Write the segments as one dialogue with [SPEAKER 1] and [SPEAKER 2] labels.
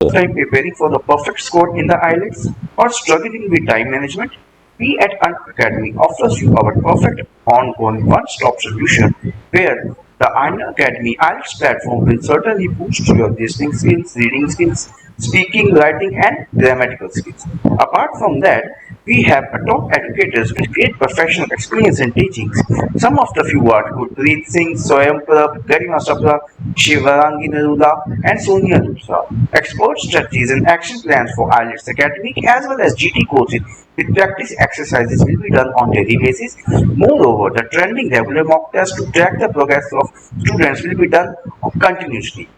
[SPEAKER 1] Time preparing for the perfect score in the Ielts or struggling with time management, we at An Academy offers you our perfect ongoing one-stop solution where the An Academy IELTS platform will certainly boost your listening skills, reading skills, speaking, writing and grammatical skills. Apart from that, we have a top educators with great professional experience in teachings. Some of the few are Gurpreet Singh, Soyam Prab, Garima Sabra, Shivarangi Naruda, and Sonia Luthra. Expert strategies and action plans for IELTS academic as well as GT courses with practice exercises will be done on daily basis. Moreover, the trending regular mock test to track the progress of students will be done continuously.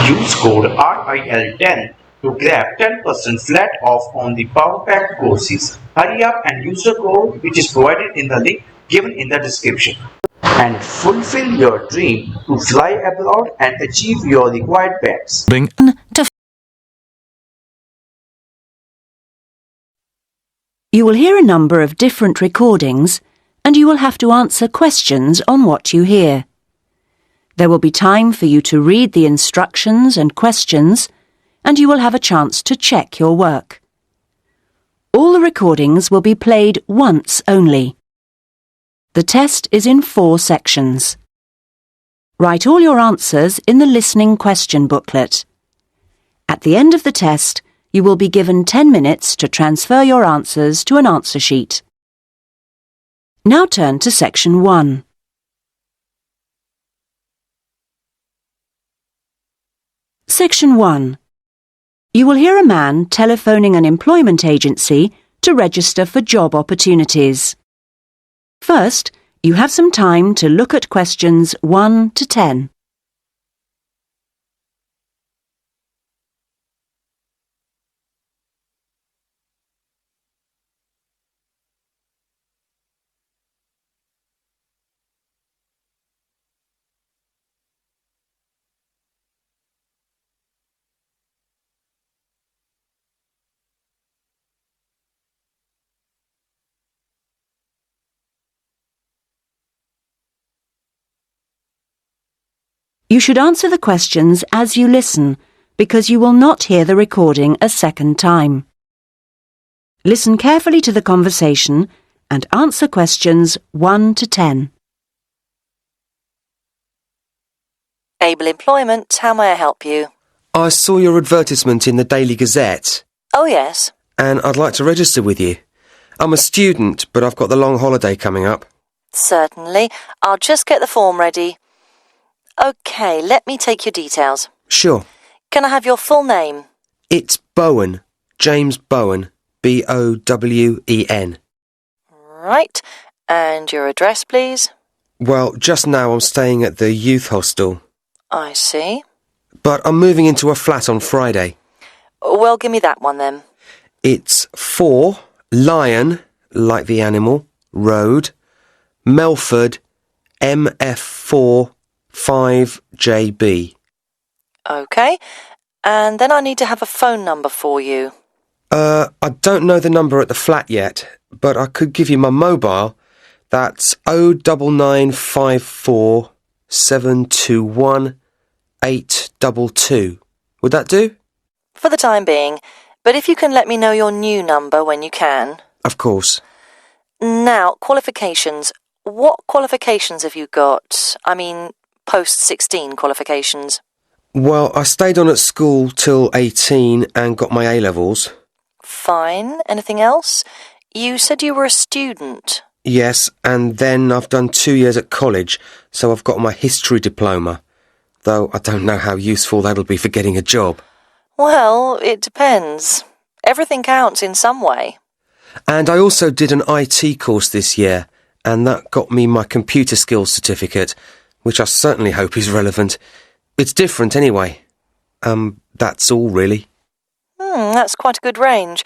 [SPEAKER 1] Use code RIL10 to grab 10% flat off on the Power Pack courses. Hurry up and use the code which is provided in the link given in the description. And fulfill your dream to fly abroad and achieve your required packs.
[SPEAKER 2] You will hear a number of different recordings and you will have to answer questions on what you hear. There will be time for you to read the instructions and questions, and you will have a chance to check your work. All the recordings will be played once only. The test is in 4 sections. Write all your answers in the listening question booklet. At the end of the test, you will be given 10 minutes to transfer your answers to an answer sheet. Now turn to section 1. Section 1. You will hear a man telephoning an employment agency to register for job opportunities. First, you have some time to look at questions 1 to 10. You should answer the questions as you listen, because you will not hear the recording a second time. Listen carefully to the conversation and answer questions 1 to 10.
[SPEAKER 3] Able Employment, how may I help you?
[SPEAKER 4] I saw your advertisement in the Daily Gazette,
[SPEAKER 3] Oh, yes.
[SPEAKER 4] and I'd like to register with you. I'm a student, but I've got the long holiday coming up.
[SPEAKER 3] Certainly. I'll just get the form ready. OK, let me take your details.
[SPEAKER 4] Sure.
[SPEAKER 3] Can I have your full name?
[SPEAKER 4] It's Bowen. James Bowen. B-O-W-E-N.
[SPEAKER 3] Right. And your address, please?
[SPEAKER 4] Well, just now I'm staying at the youth hostel.
[SPEAKER 3] I see.
[SPEAKER 4] But I'm moving into a flat on Friday.
[SPEAKER 3] Well, give me that one then.
[SPEAKER 4] It's 4 Lion, like the animal, Road, Melford, MF4 5JB.
[SPEAKER 3] OK. And then I need to have a phone number for you.
[SPEAKER 4] I don't know the number at the flat yet, but I could give you my mobile. That's 09954 721 822. Would that do?
[SPEAKER 3] For the time being. But if you can let me know your new number when you can.
[SPEAKER 4] Of course.
[SPEAKER 3] Now, qualifications. What qualifications have you got? I mean, post-16 qualifications.
[SPEAKER 4] Well, I stayed on at school till 18 and got my A-levels.
[SPEAKER 3] Fine. Anything else? You said you were a student.
[SPEAKER 4] Yes, and then I've done 2 years at college, so I've got my history diploma. Though I don't know how useful that'll be for getting a job.
[SPEAKER 3] Well, it depends. Everything counts in some way.
[SPEAKER 4] And I also did an IT course this year, and that got me my computer skills certificate, which I certainly hope is relevant. It's different anyway. That's all really.
[SPEAKER 3] That's quite a good range.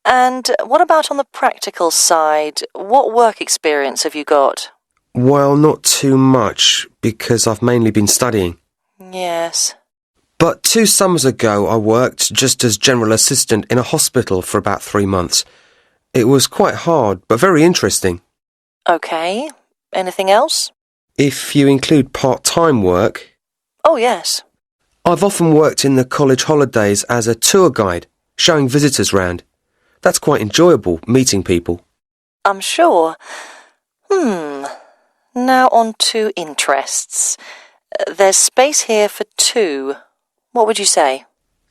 [SPEAKER 3] And what about on the practical side? What work experience have you got?
[SPEAKER 4] Well, not too much, because I've mainly been studying.
[SPEAKER 3] Yes.
[SPEAKER 4] But 2 summers ago I worked just as general assistant in a hospital for about 3 months. It was quite hard, but very interesting.
[SPEAKER 3] OK. Anything else?
[SPEAKER 4] If you include part-time work...
[SPEAKER 3] Oh, yes.
[SPEAKER 4] I've often worked in the college holidays as a tour guide, showing visitors round. That's quite enjoyable, meeting people.
[SPEAKER 3] I'm sure. Now on to interests. There's space here for 2. What would you say?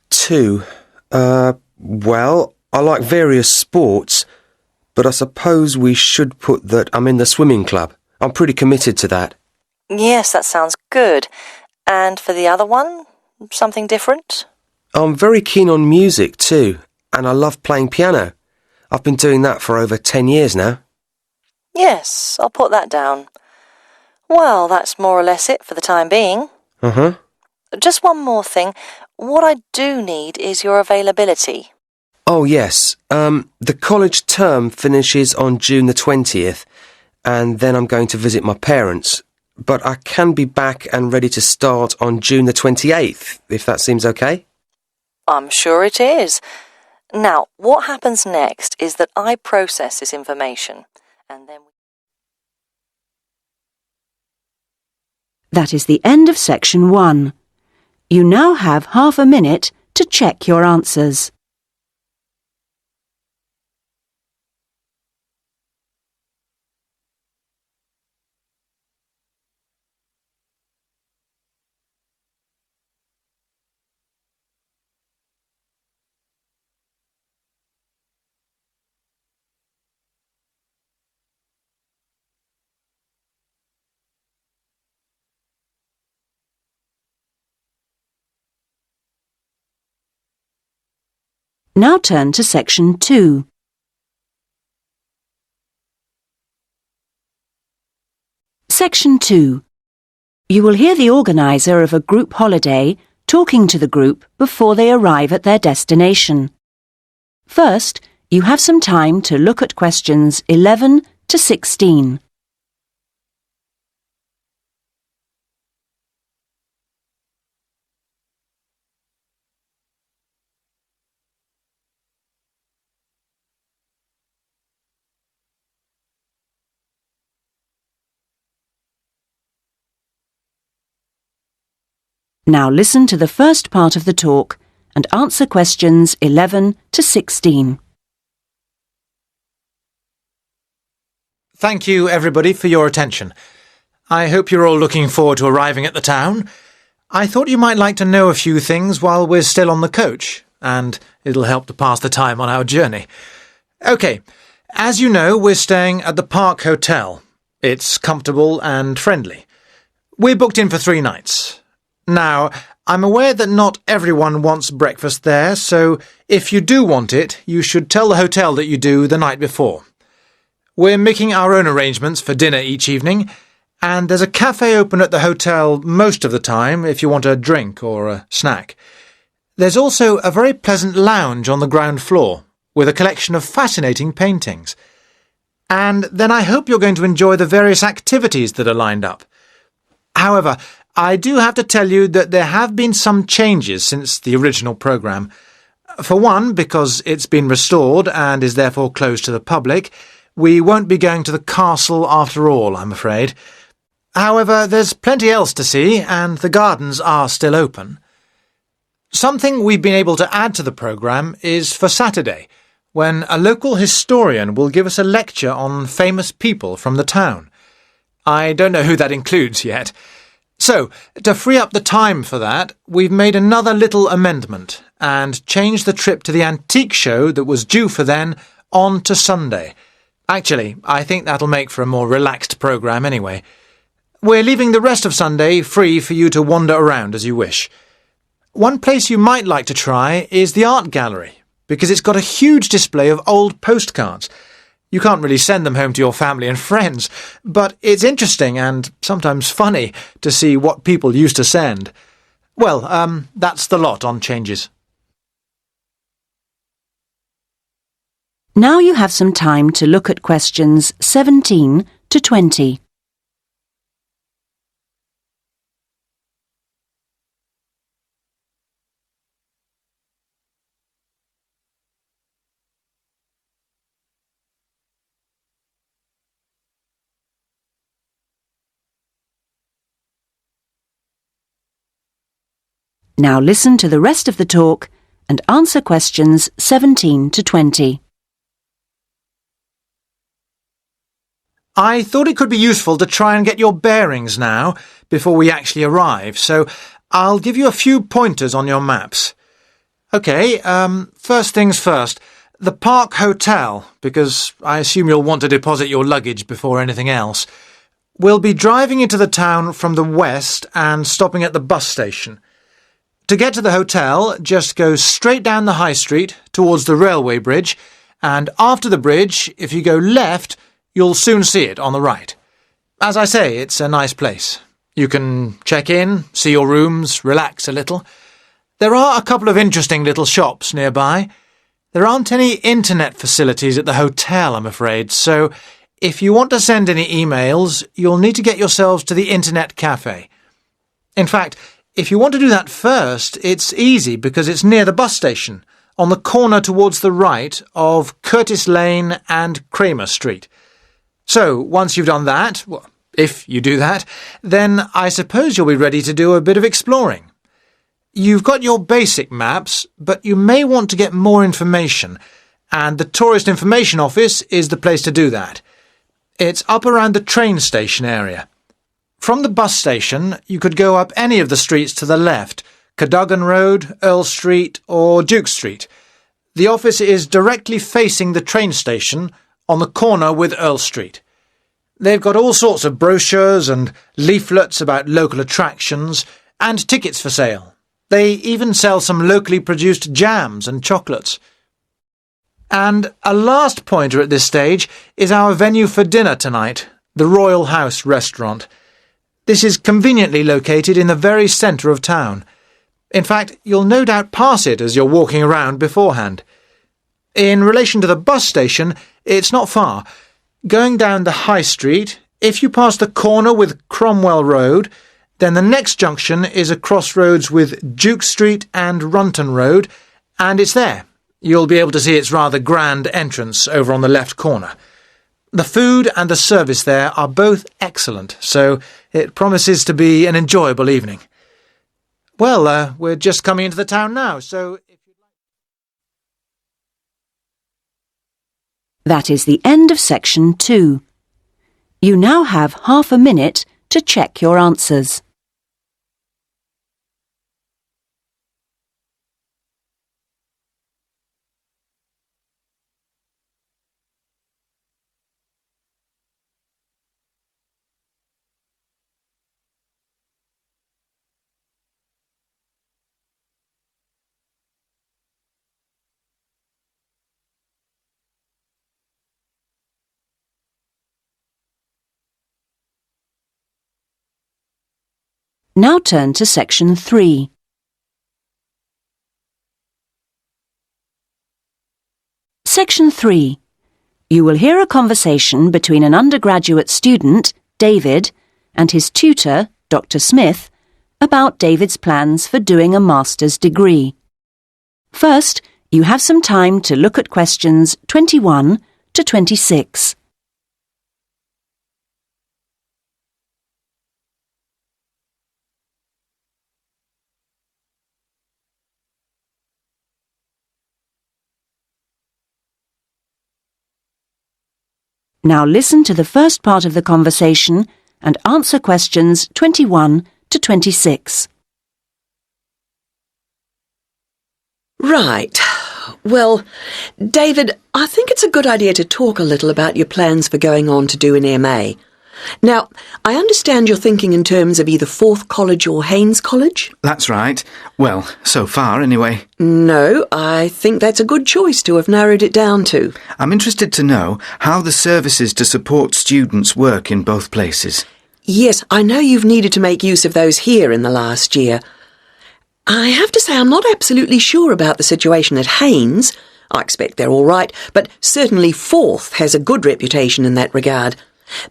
[SPEAKER 4] 2. Well, I like various sports, but I suppose we should put that I'm in the swimming club. I'm pretty committed to that.
[SPEAKER 3] Yes, that sounds good. And for the other one, something different?
[SPEAKER 4] I'm very keen on music too, and I love playing piano. I've been doing that for over 10 years now.
[SPEAKER 3] Yes, I'll put that down. Well, that's more or less it for the time being.
[SPEAKER 4] Uh-huh.
[SPEAKER 3] Just one more thing. What I do need is your availability.
[SPEAKER 4] Oh, yes. The college term finishes on June the 20th, and then I'm going to visit my parents. But I can be back and ready to start on June the 28th, if that seems okay.
[SPEAKER 3] I'm sure it is. Now, what happens next is that I process this information, and then...
[SPEAKER 2] That is the end of section 1. You now have half a minute to check your answers. Now turn to section 2. Section 2. You will hear the organiser of a group holiday talking to the group before they arrive at their destination. First, you have some time to look at questions 11 to 16. Now listen to the first part of the talk and answer questions 11 to 16.
[SPEAKER 5] Thank you, everybody, for your attention. I hope you're all looking forward to arriving at the town. I thought you might like to know a few things while we're still on the coach, and it'll help to pass the time on our journey. OK, as you know, we're staying at the Park Hotel. It's comfortable and friendly. We're booked in for 3 nights. Now, I'm aware that not everyone wants breakfast there, so if you do want it, you should tell the hotel that you do the night before. We're making our own arrangements for dinner each evening, and there's a cafe open at the hotel most of the time if you want a drink or a snack. There's also a very pleasant lounge on the ground floor, with a collection of fascinating paintings. And then I hope you're going to enjoy the various activities that are lined up. However, I do have to tell you that there have been some changes since the original programme. For one, because it's been restored and is therefore closed to the public, we won't be going to the castle after all, I'm afraid. However, there's plenty else to see, and the gardens are still open. Something we've been able to add to the programme is for Saturday, when a local historian will give us a lecture on famous people from the town. I don't know who that includes yet. So, to free up the time for that, we've made another little amendment and changed the trip to the antique show that was due for then on to Sunday. Actually, I think that'll make for a more relaxed programme anyway. We're leaving the rest of Sunday free for you to wander around as you wish. One place you might like to try is the art gallery, because it's got a huge display of old postcards. You can't really send them home to your family and friends, but it's interesting and sometimes funny to see what people used to send. Well, that's the lot on changes.
[SPEAKER 2] Now you have some time to look at questions 17 to 20. Now listen to the rest of the talk and answer questions 17 to 20.
[SPEAKER 5] I thought it could be useful to try and get your bearings now, before we actually arrive, so I'll give you a few pointers on your maps. OK, first things first. The Park Hotel, because I assume you'll want to deposit your luggage before anything else. We'll be driving into the town from the west and stopping at the bus station. To get to the hotel, just go straight down the high street towards the railway bridge, and after the bridge, if you go left, you'll soon see it on the right. As I say, it's a nice place. You can check in, see your rooms, relax a little. There are a couple of interesting little shops nearby. There aren't any internet facilities at the hotel, I'm afraid, so if you want to send any emails, you'll need to get yourselves to the internet cafe. In fact, if you want to do that first, it's easy because it's near the bus station, on the corner towards the right of Curtis Lane and Kramer Street. So, once you've done that, well, if you do that, then I suppose you'll be ready to do a bit of exploring. You've got your basic maps, but you may want to get more information, and the Tourist Information Office is the place to do that. It's up around the train station area. From the bus station, you could go up any of the streets to the left, Cadogan Road, Earl Street or Duke Street. The office is directly facing the train station on the corner with Earl Street. They've got all sorts of brochures and leaflets about local attractions and tickets for sale. They even sell some locally produced jams and chocolates. And a last pointer at this stage is our venue for dinner tonight, the Royal House restaurant. This is conveniently located in the very centre of town. In fact, you'll no doubt pass it as you're walking around beforehand. In relation to the bus station, it's not far. Going down the High Street, if you pass the corner with Cromwell Road, then the next junction is a crossroads with Duke Street and Runton Road, and it's there. You'll be able to see its rather grand entrance over on the left corner. The food and the service there are both excellent, so it promises to be an enjoyable evening. Well, we're just coming into the town now, so if you'd like...
[SPEAKER 2] That is the end of section 2. You now have half a minute to check your answers. Now turn to section 3. Section 3. You will hear a conversation between an undergraduate student, David, and his tutor, Dr. Smith, about David's plans for doing a master's degree. First, you have some time to look at questions 21 to 26. Now listen to the first part of the conversation and answer questions 21 to 26.
[SPEAKER 6] Right. Well, David, I think it's a good idea to talk a little about your plans for going on to do an MA. Now, I understand you're thinking in terms of either Forth College or Haynes College?
[SPEAKER 7] That's right. Well, so far, anyway.
[SPEAKER 6] No, I think that's a good choice to have narrowed it down to.
[SPEAKER 7] I'm interested to know how the services to support students work in both places.
[SPEAKER 6] Yes, I know you've needed to make use of those here in the last year. I have to say I'm not absolutely sure about the situation at Haynes. I expect they're all right, but certainly Forth has a good reputation in that regard.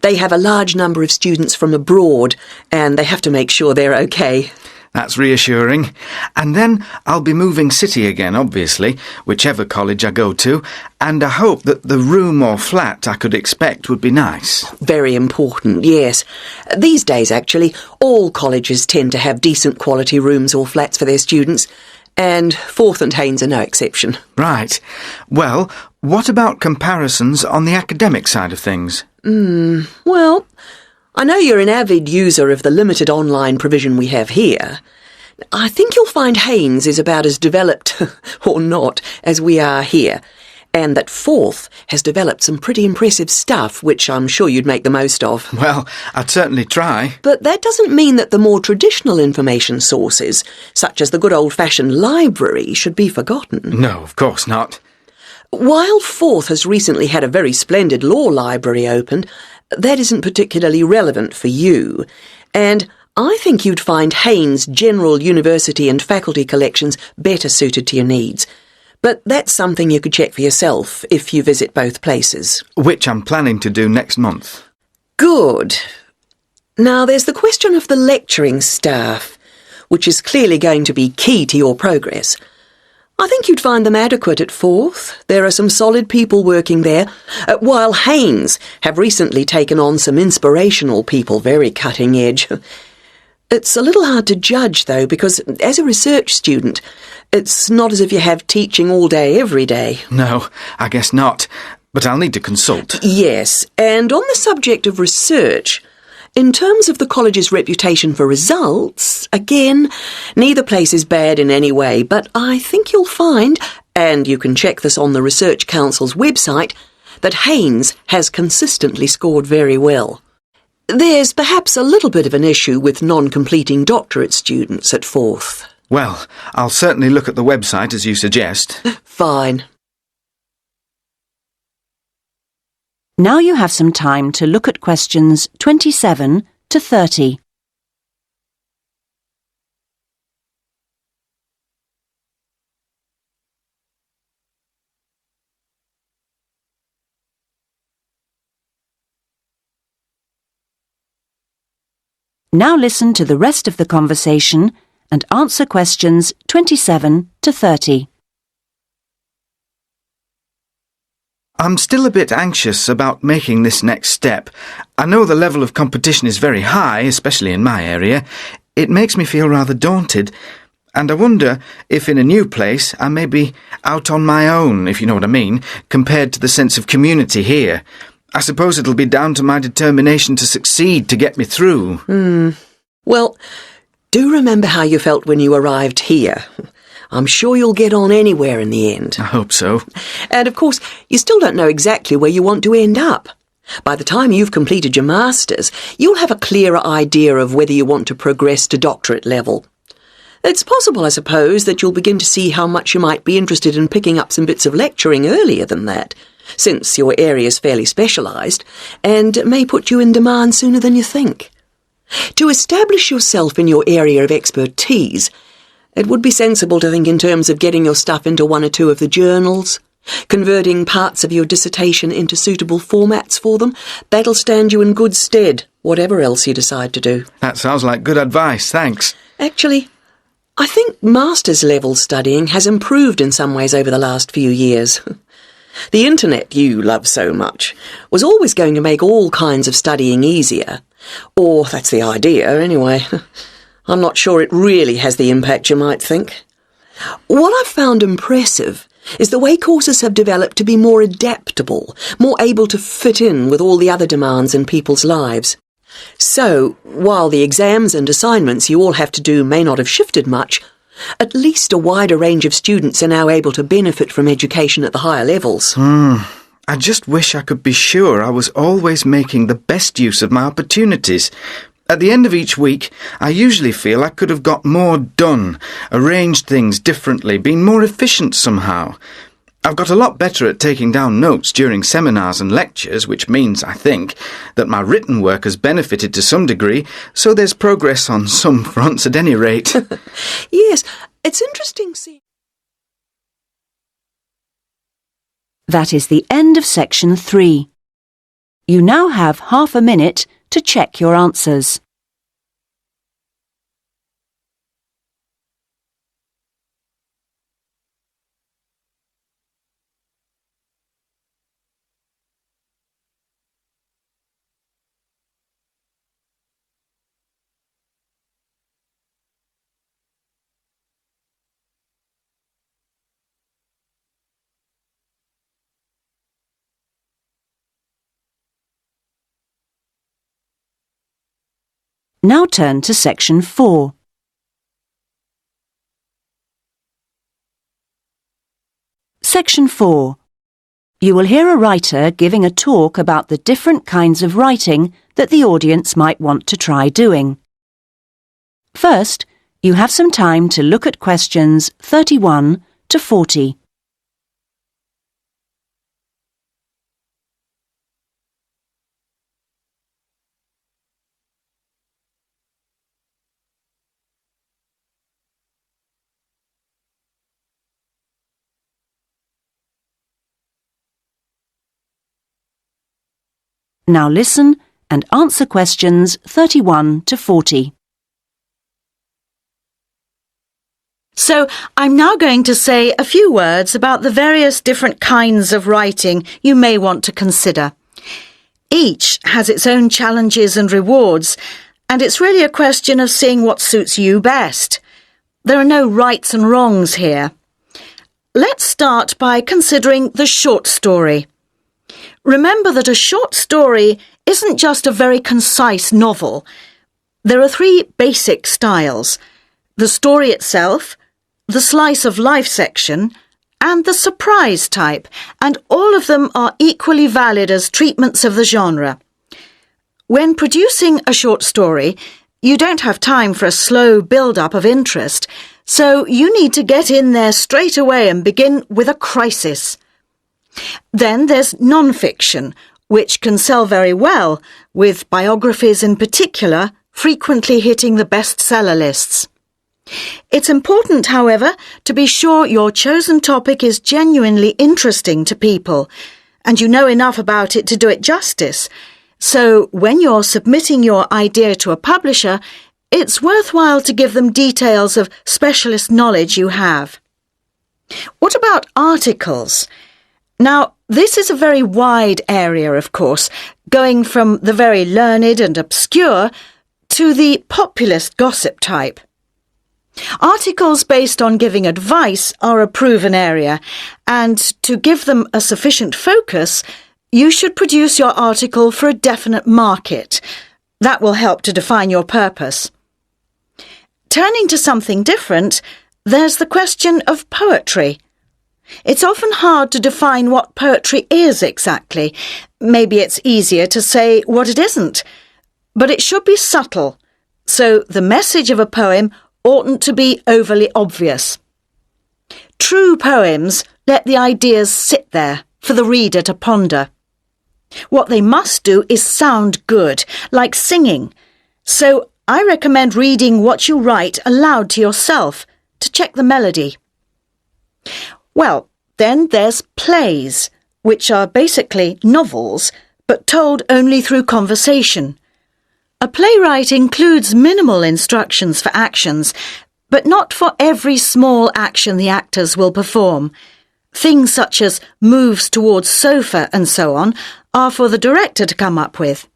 [SPEAKER 6] They have a large number of students from abroad, and they have to make sure they're okay.
[SPEAKER 7] That's reassuring. And then I'll be moving city again, obviously, whichever college I go to, and I hope that the room or flat I could expect would be nice.
[SPEAKER 6] Very important, yes. These days, actually, all colleges tend to have decent quality rooms or flats for their students, and Forth and Haynes are no exception.
[SPEAKER 7] Right. Well, what about comparisons on the academic side of things?
[SPEAKER 6] Well, I know you're an avid user of the limited online provision we have here. I think you'll find Haynes is about as developed, or not, as we are here, and that Forth has developed some pretty impressive stuff, which I'm sure you'd make the most of.
[SPEAKER 7] Well, I'd certainly try.
[SPEAKER 6] But that doesn't mean that the more traditional information sources, such as the good old-fashioned library, should be forgotten.
[SPEAKER 7] No, of course not.
[SPEAKER 6] While Forth has recently had a very splendid law library opened, that isn't particularly relevant for you, and I think you'd find Haynes' general university and faculty collections better suited to your needs. But that's something you could check for yourself if you visit both places.
[SPEAKER 7] Which I'm planning to do next month.
[SPEAKER 6] Good. Now there's the question of the lecturing staff, which is clearly going to be key to your progress. I think you'd find them adequate at Forth. There are some solid people working there, while Haynes have recently taken on some inspirational people, very cutting edge. It's a little hard to judge, though, because as a research student, it's not as if you have teaching all day, every day.
[SPEAKER 7] No, I guess not. But I'll need to consult.
[SPEAKER 6] Yes, and on the subject of research, in terms of the college's reputation for results, again, neither place is bad in any way, but I think you'll find, and you can check this on the Research Council's website, that Haynes has consistently scored very well. There's perhaps a little bit of an issue with non-completing doctorate students at Forth.
[SPEAKER 7] Well, I'll certainly look at the website as you suggest.
[SPEAKER 6] Fine.
[SPEAKER 2] Now you have some time to look at questions 27 to 30. Now listen to the rest of the conversation and answer questions 27 to 30.
[SPEAKER 7] I'm still a bit anxious about making this next step. I know the level of competition is very high, especially in my area. It makes me feel rather daunted, and I wonder if in a new place I may be out on my own, if you know what I mean, compared to the sense of community here. I suppose it'll be down to my determination to succeed to get me through.
[SPEAKER 6] Well, do remember how you felt when you arrived here. I'm sure you'll get on anywhere in the end.
[SPEAKER 7] I hope so.
[SPEAKER 6] And of course, you still don't know exactly where you want to end up. By the time you've completed your masters, you'll have a clearer idea of whether you want to progress to doctorate level. It's possible, I suppose, that you'll begin to see how much you might be interested in picking up some bits of lecturing earlier than that, since your area's fairly specialised, and may put you in demand sooner than you think. To establish yourself in your area of expertise, it would be sensible to think in terms of getting your stuff into one or two of the journals, converting parts of your dissertation into suitable formats for them. That'll stand you in good stead, whatever else you decide to do.
[SPEAKER 7] That sounds like good advice, thanks.
[SPEAKER 6] Actually, I think master's level studying has improved in some ways over the last few years. The internet you love so much was always going to make all kinds of studying easier. Or that's the idea, anyway. I'm not sure it really has the impact you might think. What I've found impressive is the way courses have developed to be more adaptable, more able to fit in with all the other demands in people's lives. So, while the exams and assignments you all have to do may not have shifted much, at least a wider range of students are now able to benefit from education at the higher levels.
[SPEAKER 7] I just wish I could be sure I was always making the best use of my opportunities. At the end of each week, I usually feel I could have got more done, arranged things differently, been more efficient somehow. I've got a lot better at taking down notes during seminars and lectures, which means, I think, that my written work has benefited to some degree, so there's progress on some fronts at any rate.
[SPEAKER 6] Yes, it's interesting seeing...
[SPEAKER 2] That is the end of section 3. You now have half a minute to check your answers. Now turn to section 4. Section 4. You will hear a writer giving a talk about the different kinds of writing that the audience might want to try doing. First, you have some time to look at questions 31 to 40. Now listen and answer questions 31 to 40.
[SPEAKER 8] So, I'm now going to say a few words about the various different kinds of writing you may want to consider. Each has its own challenges and rewards, and it's really a question of seeing what suits you best. There are no rights and wrongs here. Let's start by considering the short story. Remember that a short story isn't just a very concise novel. There are 3 basic styles: the story itself, the slice of life section, and the surprise type, and all of them are equally valid as treatments of the genre. When producing a short story, you don't have time for a slow build-up of interest, so you need to get in there straight away and begin with a crisis. Then there's non-fiction, which can sell very well, with biographies in particular frequently hitting the bestseller lists. It's important, however, to be sure your chosen topic is genuinely interesting to people, and you know enough about it to do it justice. So when you're submitting your idea to a publisher, it's worthwhile to give them details of specialist knowledge you have. What about articles? Now, this is a very wide area, of course, going from the very learned and obscure to the populist gossip type. Articles based on giving advice are a proven area, and to give them a sufficient focus, you should produce your article for a definite market. That will help to define your purpose. Turning to something different, there's the question of poetry. It's often hard to define what poetry is exactly. Maybe it's easier to say what it isn't. But it should be subtle, so the message of a poem oughtn't to be overly obvious. True poems let the ideas sit there for the reader to ponder. What they must do is sound good, like singing. So I recommend reading what you write aloud to yourself to check the melody. Well, then there's plays, which are basically novels, but told only through conversation. A playwright includes minimal instructions for actions, but not for every small action the actors will perform. Things such as moves towards sofa and so on are for the director to come up with.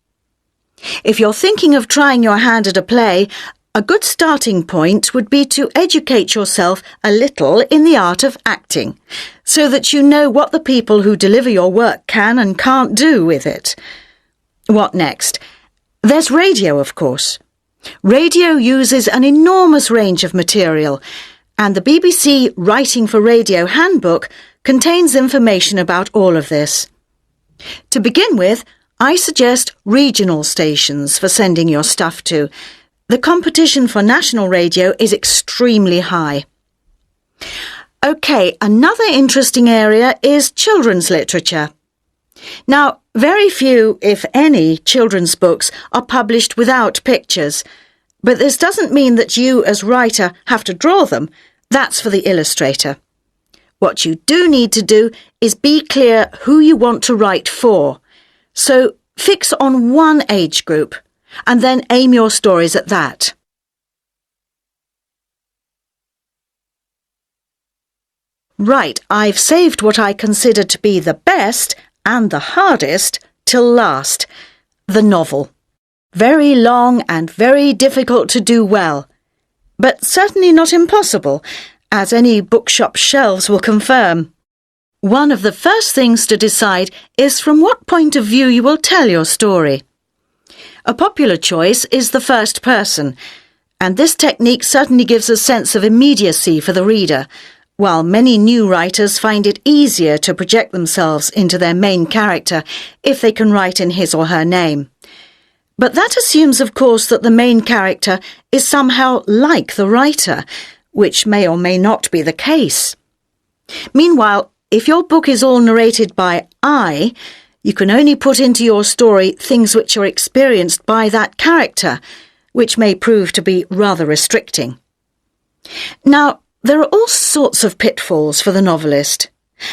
[SPEAKER 8] If you're thinking of trying your hand at a play, a good starting point would be to educate yourself a little in the art of acting, so that you know what the people who deliver your work can and can't do with it. What next? There's radio, of course. Radio uses an enormous range of material, and the BBC Writing for Radio Handbook contains information about all of this. To begin with, I suggest regional stations for sending your stuff to. The competition for national radio is extremely high. OK, another interesting area is children's literature. Now, very few, if any, children's books are published without pictures, but this doesn't mean that you, as writer, have to draw them. That's for the illustrator. What you do need to do is be clear who you want to write for. So fix on one age group, and then aim your stories at that. Right, I've saved what I consider to be the best and the hardest till last, the novel. Very long and very difficult to do well, but certainly not impossible, as any bookshop shelves will confirm. One of the first things to decide is from what point of view you will tell your story. A popular choice is the first person, and this technique certainly gives a sense of immediacy for the reader, while many new writers find it easier to project themselves into their main character if they can write in his or her name. But that assumes, of course, that the main character is somehow like the writer, which may or may not be the case. Meanwhile, if your book is all narrated by I, you can only put into your story things which are experienced by that character, which may prove to be rather restricting. Now, there are all sorts of pitfalls for the novelist,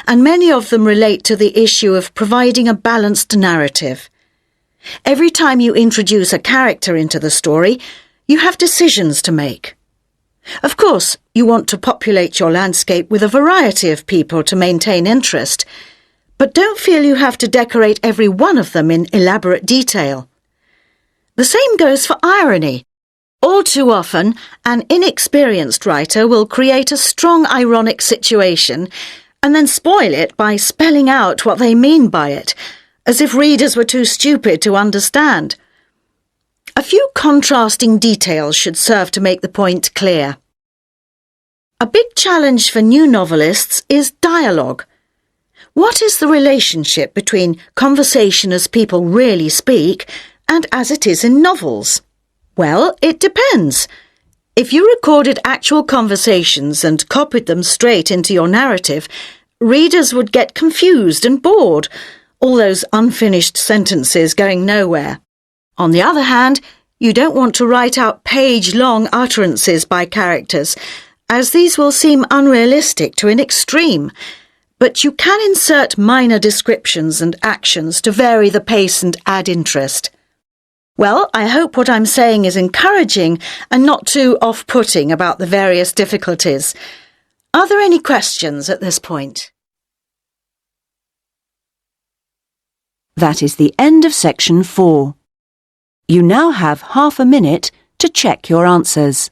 [SPEAKER 8] and many of them relate to the issue of providing a balanced narrative. Every time you introduce a character into the story, you have decisions to make. Of course, you want to populate your landscape with a variety of people to maintain interest, but don't feel you have to decorate every one of them in elaborate detail. The same goes for irony. All too often, an inexperienced writer will create a strong ironic situation and then spoil it by spelling out what they mean by it, as if readers were too stupid to understand. A few contrasting details should serve to make the point clear. A big challenge for new novelists is dialogue. What is the relationship between conversation as people really speak and as it is in novels? Well, it depends. If you recorded actual conversations and copied them straight into your narrative, readers would get confused and bored, all those unfinished sentences going nowhere. On the other hand, you don't want to write out page-long utterances by characters, as these will seem unrealistic to an extreme, but you can insert minor descriptions and actions to vary the pace and add interest. Well, I hope what I'm saying is encouraging and not too off-putting about the various difficulties. Are there any questions at this point?
[SPEAKER 2] That is the end of section 4. You now have half a minute to check your answers.